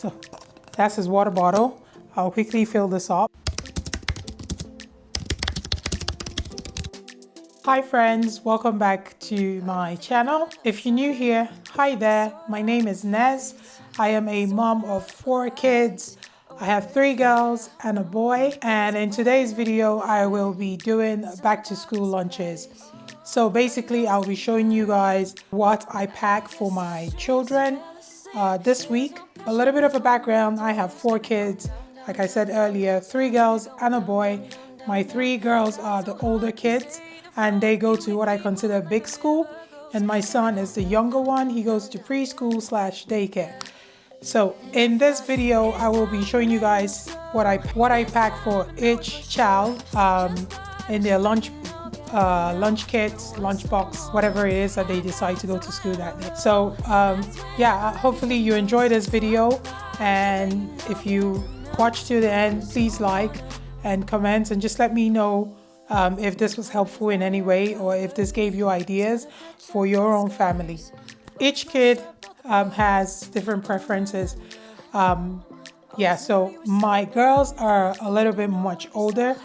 So that's his water bottle. I'll quickly fill this up. Hi friends, welcome back to my channel. If you're new here, hi there. My name is Nez. I am a mom of 4 kids. I have 3 girls and a boy. And in today's video, I will be doing back to school lunches. So basically, I'll be showing you guys what I pack for my children this week. A little bit of a background, I have 4 kids. Like I said earlier, 3 girls and a boy. My 3 girls are the older kids and they go to what I consider big school. And my son is the younger one. He goes to preschool/daycare. So in this video, I will be showing you guys what I pack for each child in their lunch kits, lunchbox, whatever it is that they decide to go to school that day. So yeah, hopefully you enjoy this video, and if you watch to the end, please like and comment and just let me know if this was helpful in any way or if this gave you ideas for your own family. Each kid has different preferences. Yeah, so my girls are a little bit much older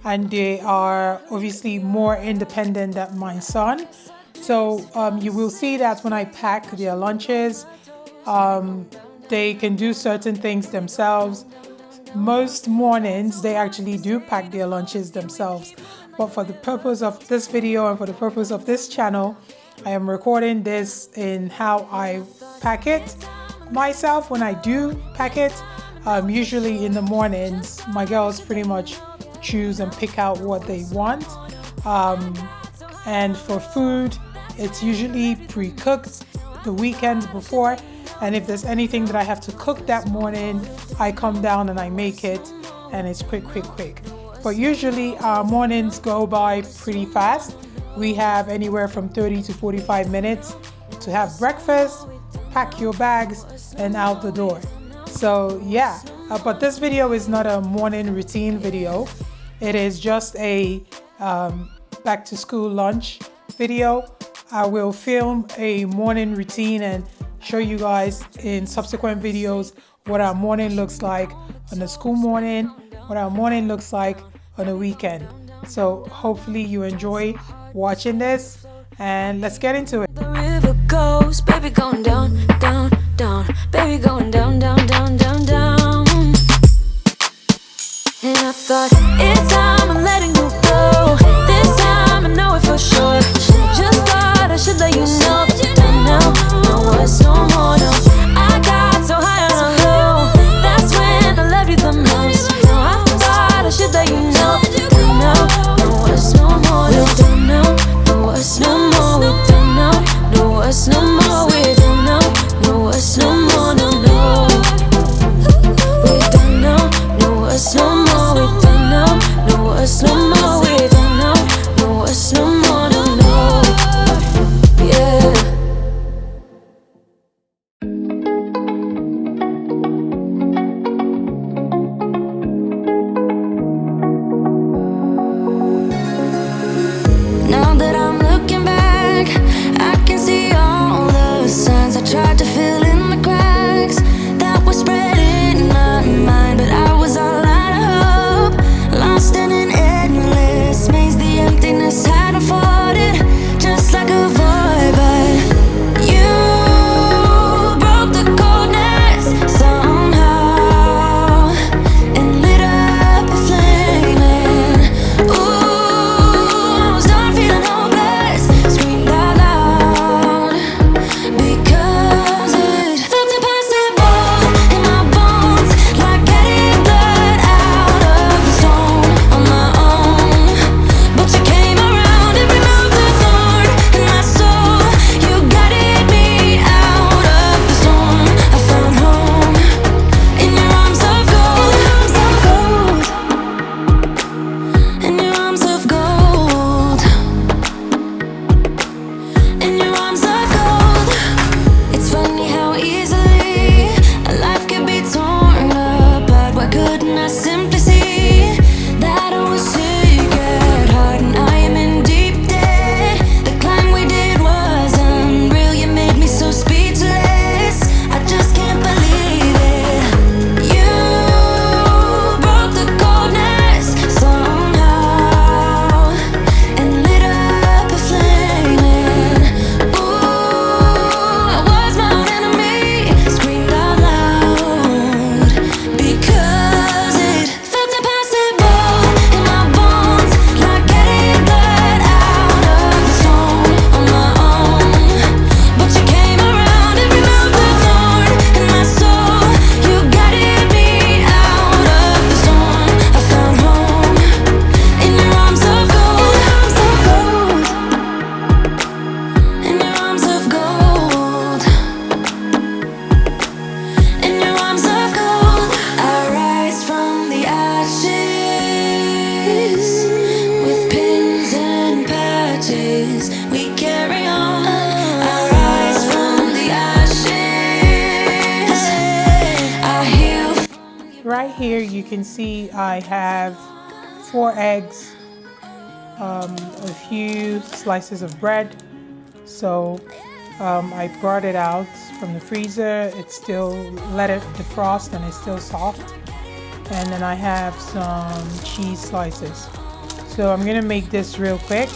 and they are obviously more independent than my son. So you will see that when I pack their lunches, they can do certain things themselves. Most mornings they actually do pack their lunches themselves. But for the purpose of this video and for the purpose of this channel, I am recording this in how I pack it myself. When I do pack it, usually in the mornings, my girls pretty much choose and pick out what they want. And for food, it's usually pre-cooked the weekend before. And if there's anything that I have to cook that morning, I come down and I make it, and it's quick. But usually our mornings go by pretty fast. We have anywhere from 30 to 45 minutes to have breakfast, pack your bags, and out the door. So yeah, but this video is not a morning routine video. It is just a back to school lunch video. I will film a morning routine and show you guys in subsequent videos what our morning looks like on a school morning, what our morning looks like on a weekend. So hopefully you enjoy watching this, and let's get into it. The river goes, baby going down, down, down, baby going down, down, down, down, down. And I thought, it's time I'm letting you go. This time I know it for sure. Just thought I should let you know that now, no, it's no more, no. I got so high on a hill, that's when I loved you the most. No, I thought I should let you know that now, no, it's no more, we don't know, no, it's no more, we don't know, no, it's no more, we don't know, no, it's no more, no, no. right here you can see I have 4 eggs, a few slices of bread. So I brought it out from the freezer. It's still, let it defrost and it's still soft. And then I have some cheese slices. So I'm gonna make this real quick.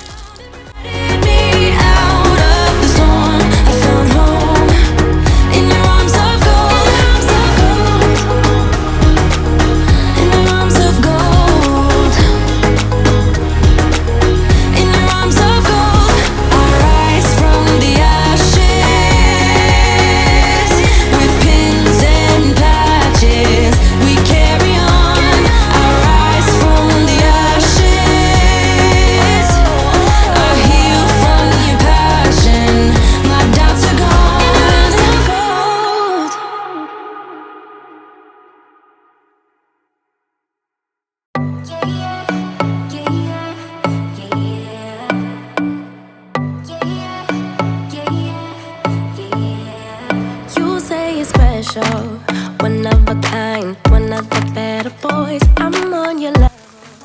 One of a kind, one of the better boys. I'm on your level.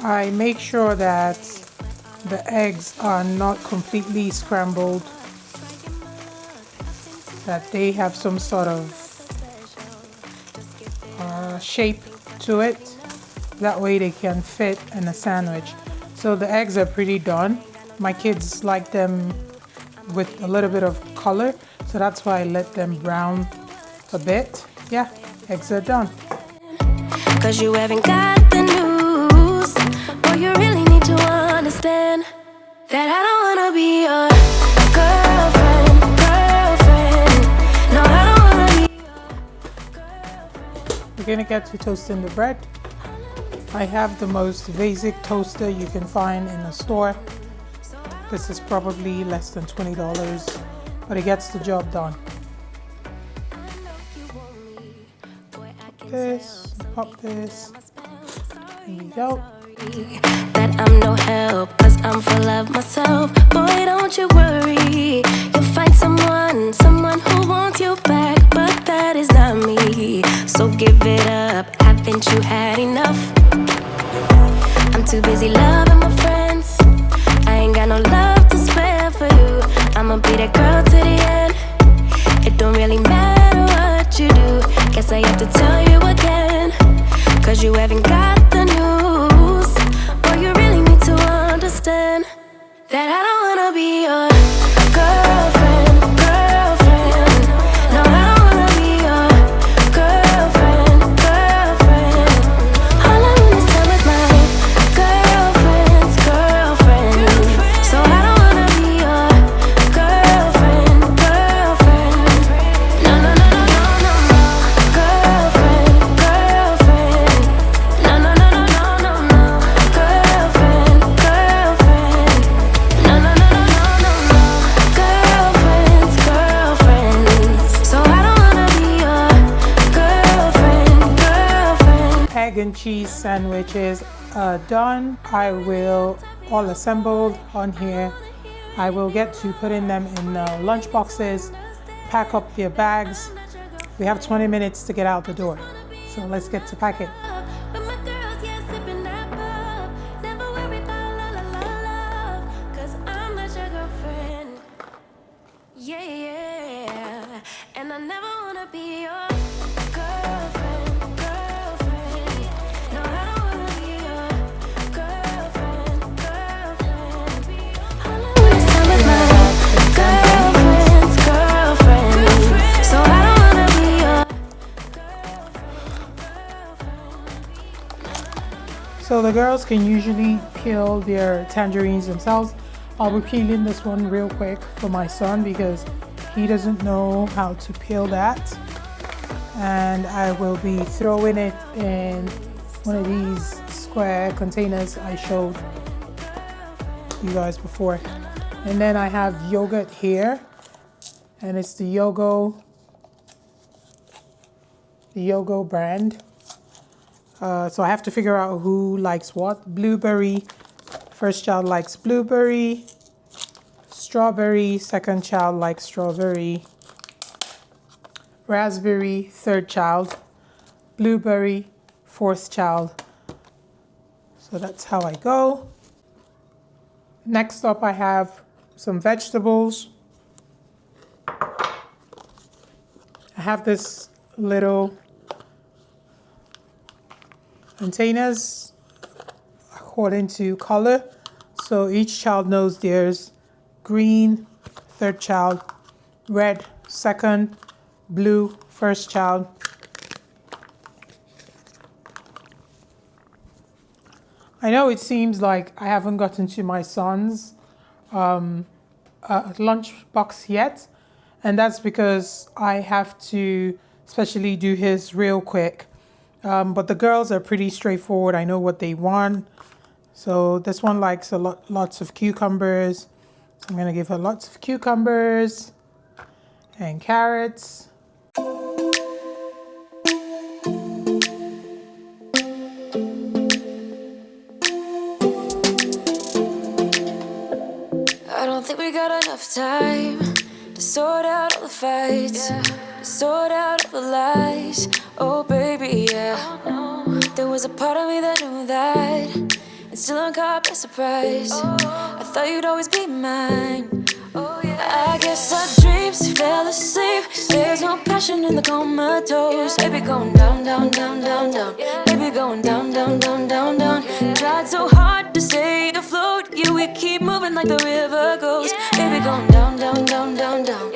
I make sure that the eggs are not completely scrambled, that they have some sort of shape to it. That way they can fit in a sandwich. So the eggs are pretty done. My kids like them with a little bit of color, so that's why I let them brown a bit. Yeah, eggs are done. Cause you haven't got the news. Boy, you really need to understand that I don't wanna be your girlfriend. No, I don't wanna be your girlfriend. We're gonna get to toasting the bread. I have the most basic toaster you can find in the store. This is probably less than $20, but it gets the job done. Pop this. There you go. That I'm no help, cause I'm full of myself. Boy, don't you worry. You'll find someone who wants you back, but that is not me. So give it up, haven't you had enough? I'm too busy loving my friends. I ain't got no love to spare for you. I'ma be that girl to the end. It don't really matter what you do. Guess I have to tell you again, cause you haven't got the news. Boy, you really need to understand that I don't wanna be your girlfriend. No, I don't wanna be your girlfriend. All I want is time with my girlfriend. So I don't wanna be your girlfriend. No, no, no, no, no, no, no. Girlfriend. No, no, no, no, no, no, no. Girlfriend. No, no, no, no, no, no, no. Girlfriends. So I don't wanna be your girlfriend. Egg and cheese sandwiches are done. I will all assembled on here. I will get to putting them in lunch boxes, pack up their bags. We have 20 minutes to get out the door, so let's get to packing. So the girls can usually peel their tangerines themselves. I'll be peeling this one real quick for my son because he doesn't know how to peel that. And I will be throwing it in one of these square containers I showed you guys before. And then I have yogurt here, and it's the Yogo brand. So I have to figure out who likes what. Blueberry, first child likes blueberry. Strawberry, second child likes strawberry. Raspberry, third child. Blueberry, fourth child. So that's how I go. Next up, I have some vegetables. I have this little containers according to color. So each child knows there's green, third child, red, second, blue, first child. I know it seems like I haven't gotten to my son's lunchbox yet, and that's because I have to especially do his real quick. But the girls are pretty straightforward. I know what they want. So this one likes lots of cucumbers. So I'm gonna give her lots of cucumbers and carrots. I don't think we got enough time to sort out all the fights, to sort out all the lies. Oh baby, yeah. There was a part of me that knew that, and still I'm caught by surprise. I thought you'd always be mine. I guess our dreams fell asleep. There's no passion in the comatose. Baby going down, down, down, down, down. Baby going down, down, down, down, down. Tried so hard to stay afloat. Yeah, we keep moving like the river goes. Baby going down, down, down, down, down.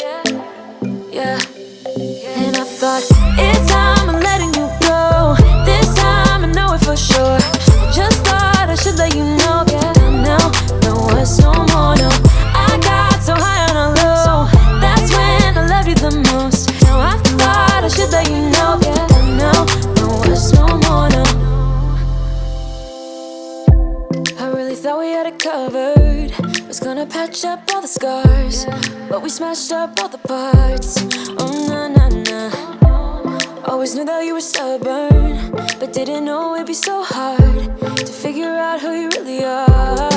Yeah. And I thought, it's time I'm letting you go. This time I know it for sure. I just thought I should let you know. Now, no words no more, no. I got so high on a low. That's when I loved you the most. Now I thought I should let you know. Now, no words no more, no. I really thought we had it covered. Was gonna patch up all the scars, but we smashed up all the parts. Oh, nah, nah, nah. Always knew that you were stubborn, but didn't know it'd be so hard to figure out who you really are.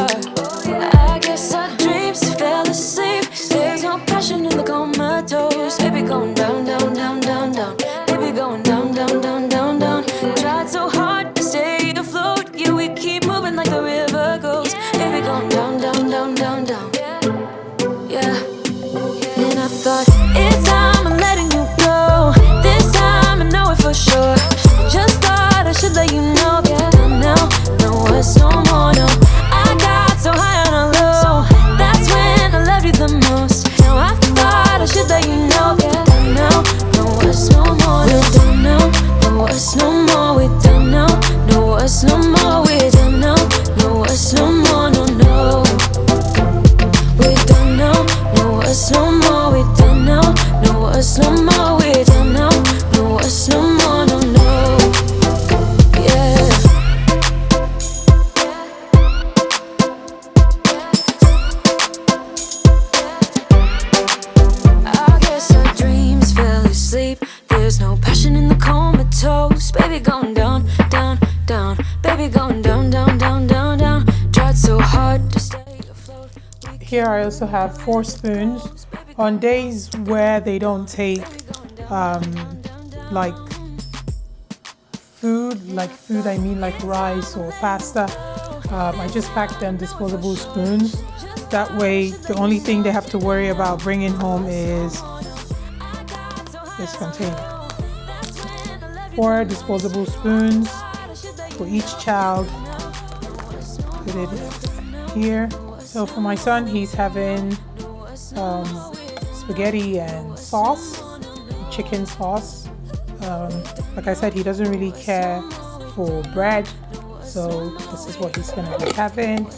I guess our dreams fell asleep. There's no passion in the comatose. Baby going down, down, down, down, down. Baby going down, down, down, down, down. Tried so hard to stay afloat. Yeah, we keep moving like the river goes. Baby going down, down, down, down, down. Yeah. And I thought, it's time I'm letting you go. This time I know it for sure. Just thought I should let you know. Now, no words no more, no. I got so high on a low. That's when I loved you the most. Now I thought I should let you know. Now, no words no more. We're done now. No words no more. We're done now. No words no more. We're done now. No words no more. No, no. We're done now. No words no more. We're done now. No words no more. We're done now. No words no more. No, no. Yeah. I guess our dreams fell asleep. There's no passion in the comatose. Baby going down, down, down. Baby going down, down, down, down, down. Tried so hard to stay afloat. Here I also have 4 spoons. On days where they don't take like food I mean like rice or pasta, I just pack them disposable spoons. That way the only thing they have to worry about bringing home is this container. 4 disposable spoons for each child. Put it here. So for my son, he's having spaghetti and sauce, chicken sauce. Like I said, he doesn't really care for bread, so this is what he's gonna be having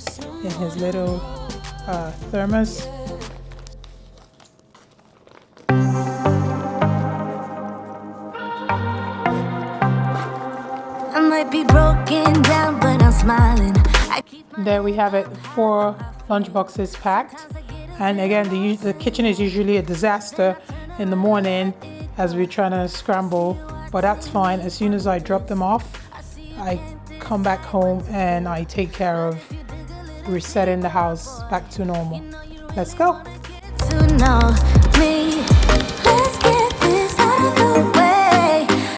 in his little thermos. I might be broken down, but I'm smiling. There we have it, 4 lunch boxes packed. And again, the kitchen is usually a disaster in the morning as we're trying to scramble, but that's fine. As soon as I drop them off, I come back home and I take care of resetting the house back to normal. Let's go. To know me,